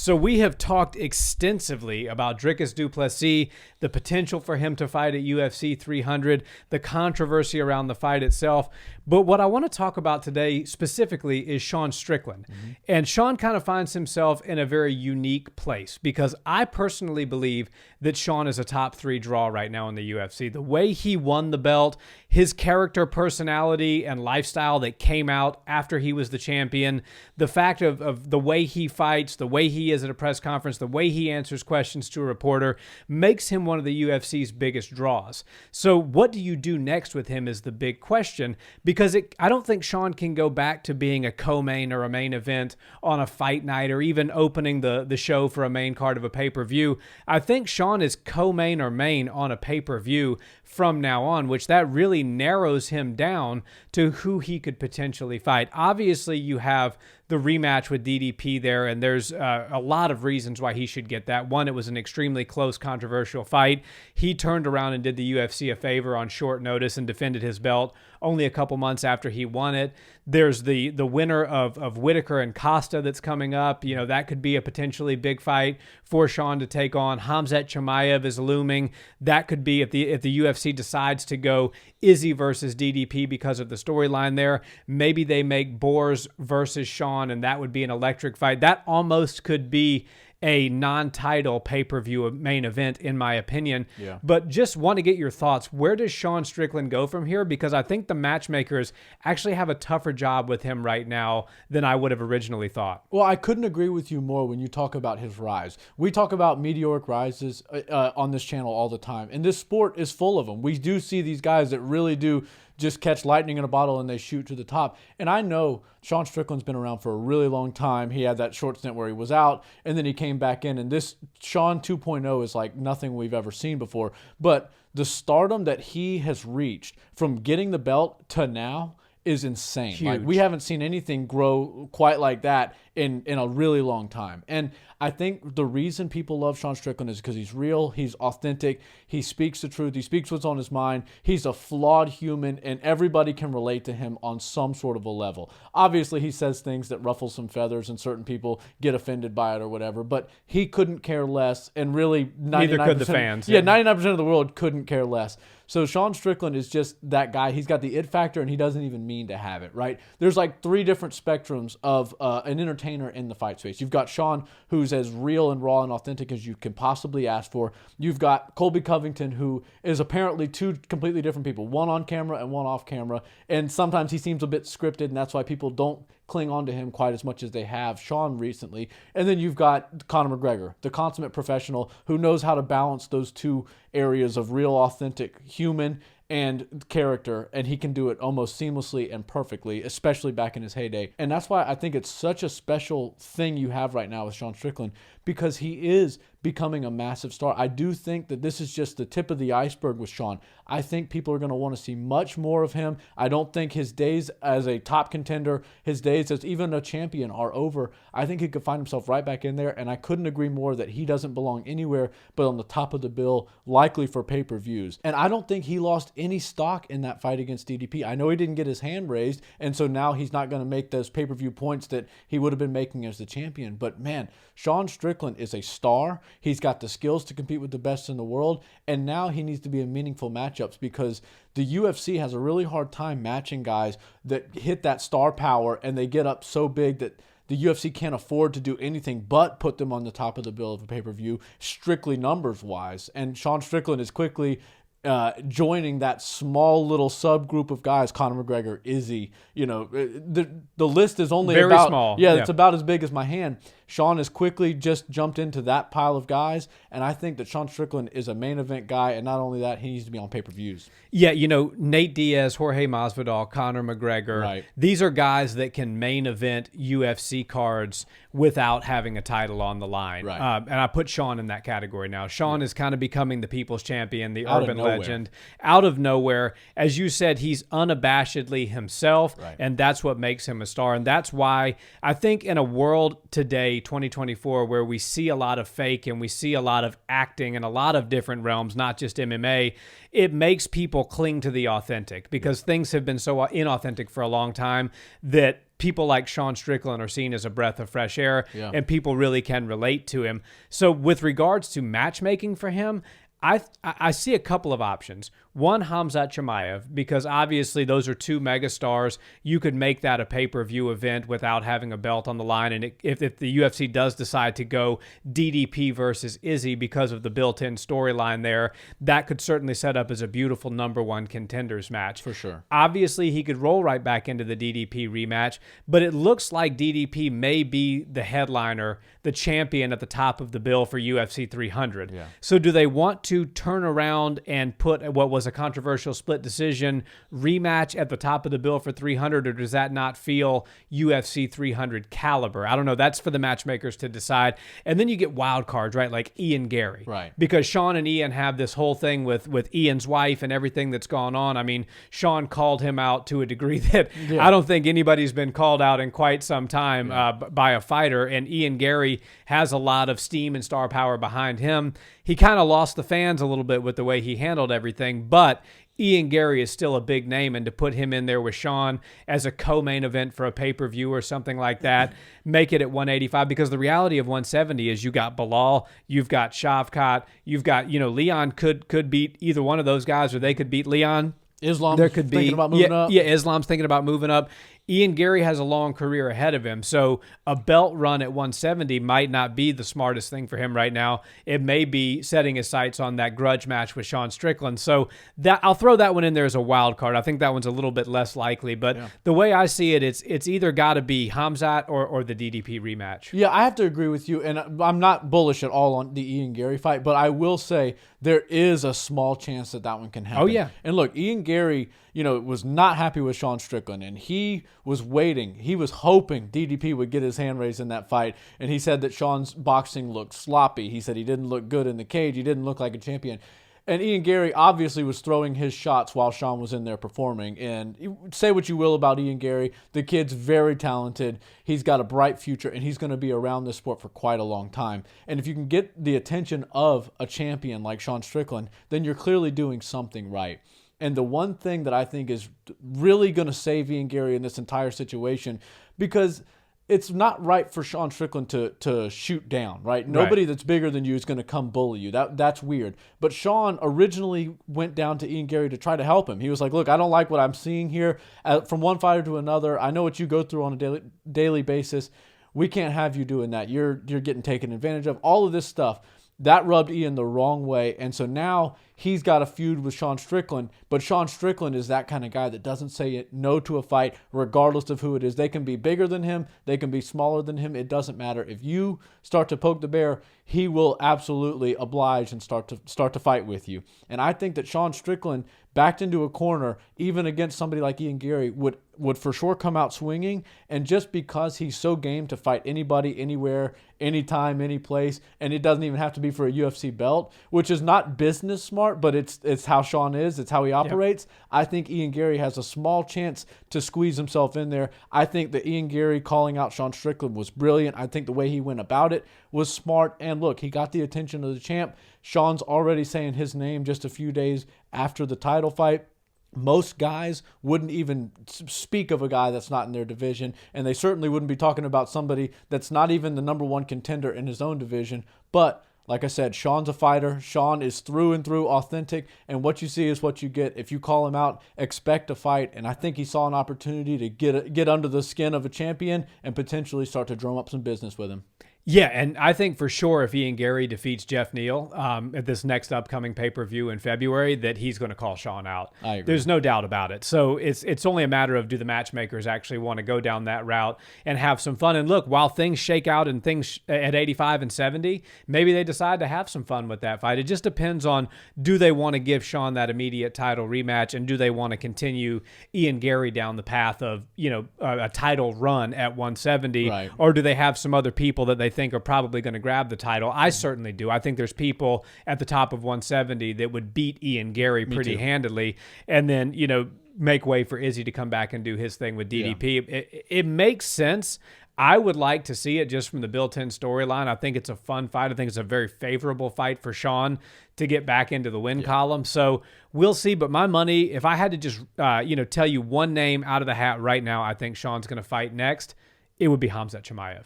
So we have talked extensively about Dricus Du Plessis, the potential for him to fight at UFC 300, the controversy around the fight itself. But what I want to talk about today specifically is Sean Strickland. Mm-hmm. And Sean kind of finds himself in a very unique place because I personally believe that Sean is a top 3 draw right now in the UFC. The way he won the belt, his character, personality, and lifestyle that came out after he was the champion, the fact of the way he fights, the way he is at a press conference, the way he answers questions to a reporter, makes him one of the UFC's biggest draws. So what do you do next with him is the big question, because I don't think Sean can go back to being a co-main or a main event on a fight night or even opening the show for a main card of a pay-per-view. I think Sean is co-main or main on a pay-per-view from now on, which that really narrows him down to who he could potentially fight. Obviously, you have the rematch with DDP there, and there's a lot of reasons why he should get that. One, it was an extremely close, controversial fight. He turned around and did the UFC a favor on short notice and defended his belt only a couple months after he won it. There's the winner of Whitaker and Costa that's coming up. You know, that could be a potentially big fight for Sean to take on. Khamzat Chimaev is looming. That could be, if the UFC decides to go Izzy versus DDP because of the storyline there, maybe they make Boers versus Sean, and that would be an electric fight. That almost could be a non-title pay-per-view main event, in my opinion. Yeah. But just want to get your thoughts. Where does Sean Strickland go from here? Because I think the matchmakers actually have a tougher job with him right now than I would have originally thought. Well, I couldn't agree with you more when you talk about his rise. We talk about meteoric rises on this channel all the time, and this sport is full of them. We do see these guys that really do just catch lightning in a bottle and they shoot to the top. And I know Sean Strickland's been around for a really long time. He had that short stint where he was out and then he came back in. And this Sean 2.0 is like nothing we've ever seen before. But the stardom that he has reached from getting the belt to now is insane. Huge. Like, we haven't seen anything grow quite like that in a really long time. And I think the reason people love Sean Strickland is because he's real, he's authentic, he speaks the truth, he speaks what's on his mind, he's a flawed human, and everybody can relate to him on some sort of a level. Obviously, he says things that ruffle some feathers and certain people get offended by it or whatever, but he couldn't care less, and really 99%, neither could the fans. Yeah, 99% of the world couldn't care less. So Sean Strickland is just that guy. He's got the it factor, and he doesn't even mean to have it, right? There's like 3 different spectrums of an entertainer in the fight space. You've got Sean, who's as real and raw and authentic as you can possibly ask for. You've got Colby Covington, who is apparently 2 completely different people, one on camera and one off camera, and sometimes he seems a bit scripted, and that's why people don't cling on to him quite as much as they have Sean recently. And then you've got Conor McGregor, the consummate professional who knows how to balance those 2 areas of real, authentic human and character, and he can do it almost seamlessly and perfectly, especially back in his heyday. And that's why I think it's such a special thing you have right now with Sean Strickland, because he is becoming a massive star. I do think that this is just the tip of the iceberg with Sean. I think people are going to want to see much more of him. I don't think his days as a top contender, his days as even a champion are over. I think he could find himself right back in there, and I couldn't agree more that he doesn't belong anywhere but on the top of the bill, likely for pay-per-views. And I don't think he lost any stock in that fight against DDP. I know he didn't get his hand raised, and so now he's not going to make those pay-per-view points that he would have been making as the champion. But man, Sean Strickland is a star. He's got the skills to compete with the best in the world, and now he needs to be in meaningful matchups, because the UFC has a really hard time matching guys that hit that star power and they get up so big that the UFC can't afford to do anything but put them on the top of the bill of a pay-per-view, strictly numbers-wise. And Sean Strickland is quickly joining that small little subgroup of guys. Conor McGregor, Izzy, the list is only very about small. Yeah, it's about as big as my hand. Sean has quickly just jumped into that pile of guys, and I think that Sean Strickland is a main event guy, and not only that, he needs to be on pay-per-views. Yeah, Nate Diaz, Jorge Masvidal, Conor McGregor, right. These are guys that can main event UFC cards without having a title on the line. Right. And I put Sean in that category now. Sean is kind of becoming the people's champion, the urban legend. Out of nowhere. As you said, he's unabashedly himself, right. And that's what makes him a star. And that's why I think in a world today, 2024, where we see a lot of fake and we see a lot of acting in a lot of different realms, not just MMA, it makes people cling to the authentic, because things have been so inauthentic for a long time that people like Sean Strickland are seen as a breath of fresh air, Yeah. and people really can relate to him. So with regards to matchmaking for him, I see a couple of options. One, Khamzat Chimaev, because obviously those are two megastars. You could make that a pay-per-view event without having a belt on the line. And if the UFC does decide to go DDP versus Izzy because of the built-in storyline there, that could certainly set up as a beautiful number one contenders match. For sure. Obviously, he could roll right back into the DDP rematch, but it looks like DDP may be the headliner, the champion at the top of the bill for UFC 300. Yeah. So do they want to turn around and put what was a controversial split decision rematch at the top of the bill for 300, or does that not feel UFC 300 caliber? I don't know. That's for the matchmakers to decide. And then you get wild cards, right? Like Ian Garry. Right. Because Sean and Ian have this whole thing with Ian's wife and everything that's gone on. I mean, Sean called him out to a degree that I don't think anybody's been called out in quite some time by a fighter. And Ian Garry has a lot of steam and star power behind him. He kind of lost the fans a little bit with the way he handled everything, but Ian Garry is still a big name, and to put him in there with Sean as a co-main event for a pay-per-view or something like that, make it at 185, because the reality of 170 is you got Bilal, you've got Shavkat, you've got, Leon could beat either one of those guys, or they could beat Leon. Islam's thinking about moving up. Yeah, Islam's thinking about moving up. Ian Garry has a long career ahead of him, so a belt run at 170 might not be the smartest thing for him right now. It may be setting his sights on that grudge match with Sean Strickland. So that I'll throw that one in there as a wild card. I think that one's a little bit less likely, but the way I see it, it's either got to be Khamzat or the DDP rematch. Yeah, I have to agree with you, and I'm not bullish at all on the Ian Garry fight, but I will say there is a small chance that one can happen. Oh, yeah. And look, Ian Garry, was not happy with Sean Strickland, and he was waiting. He was hoping DDP would get his hand raised in that fight, and he said that Sean's boxing looked sloppy. He said he didn't look good in the cage. He didn't look like a champion. And Ian Garry obviously was throwing his shots while Sean was in there performing. And say what you will about Ian Garry, the kid's very talented. He's got a bright future, and he's going to be around this sport for quite a long time. And if you can get the attention of a champion like Sean Strickland, then you're clearly doing something right. And the one thing that I think is really going to save Ian Garry in this entire situation, because it's not right for Sean Strickland to shoot down, right? Nobody that's bigger than you is going to come bully you. That's weird. But Sean originally went down to Ian Garry to try to help him. He was like, look, I don't like what I'm seeing here from one fighter to another. I know what you go through on a daily basis. We can't have you doing that. You're getting taken advantage of. All of this stuff. That rubbed Ian the wrong way, and so now he's got a feud with Sean Strickland, but Sean Strickland is that kind of guy that doesn't say no to a fight regardless of who it is. They can be bigger than him. They can be smaller than him. It doesn't matter. If you start to poke the bear, he will absolutely oblige and start to fight with you. And I think that Sean Strickland, backed into a corner, even against somebody like Ian Garry, would for sure come out swinging. And just because he's so game to fight anybody, anywhere, anytime, any place, and it doesn't even have to be for a UFC belt, which is not business smart, but it's how Sean is. It's how he operates. Yep. I think Ian Garry has a small chance to squeeze himself in there. I think that Ian Garry calling out Sean Strickland was brilliant. I think the way he went about it was smart. And look, he got the attention of the champ. Sean's already saying his name just a few days after the title fight. Most guys wouldn't even speak of a guy that's not in their division, and they certainly wouldn't be talking about somebody that's not even the number one contender in his own division. But like I said, Sean's a fighter. Sean is through and through authentic, and what you see is what you get. If you call him out, expect a fight, and I think he saw an opportunity to get under the skin of a champion and potentially start to drum up some business with him. Yeah, and I think for sure if Ian Garry defeats Jeff Neal at this next upcoming pay-per-view in February, that he's going to call Sean out. I agree. There's no doubt about it. So it's only a matter of, do the matchmakers actually want to go down that route and have some fun? And look, while things shake out and things at 85 and 70, maybe they decide to have some fun with that fight. It just depends on, do they want to give Sean that immediate title rematch, and do they want to continue Ian Garry down the path of, a title run at 170, right, or do they have some other people that they think are probably going to grab the title? I certainly do. I think there's people at the top of 170 that would beat Ian Garry pretty handily, and then, make way for Izzy to come back and do his thing with DDP. Yeah. It makes sense. I would like to see it just from the built-in storyline. I think it's a fun fight. I think it's a very favorable fight for Sean to get back into the win column. So we'll see. But my money, if I had to just tell you one name out of the hat right now, I think Sean's going to fight next, it would be Khamzat Chimaev.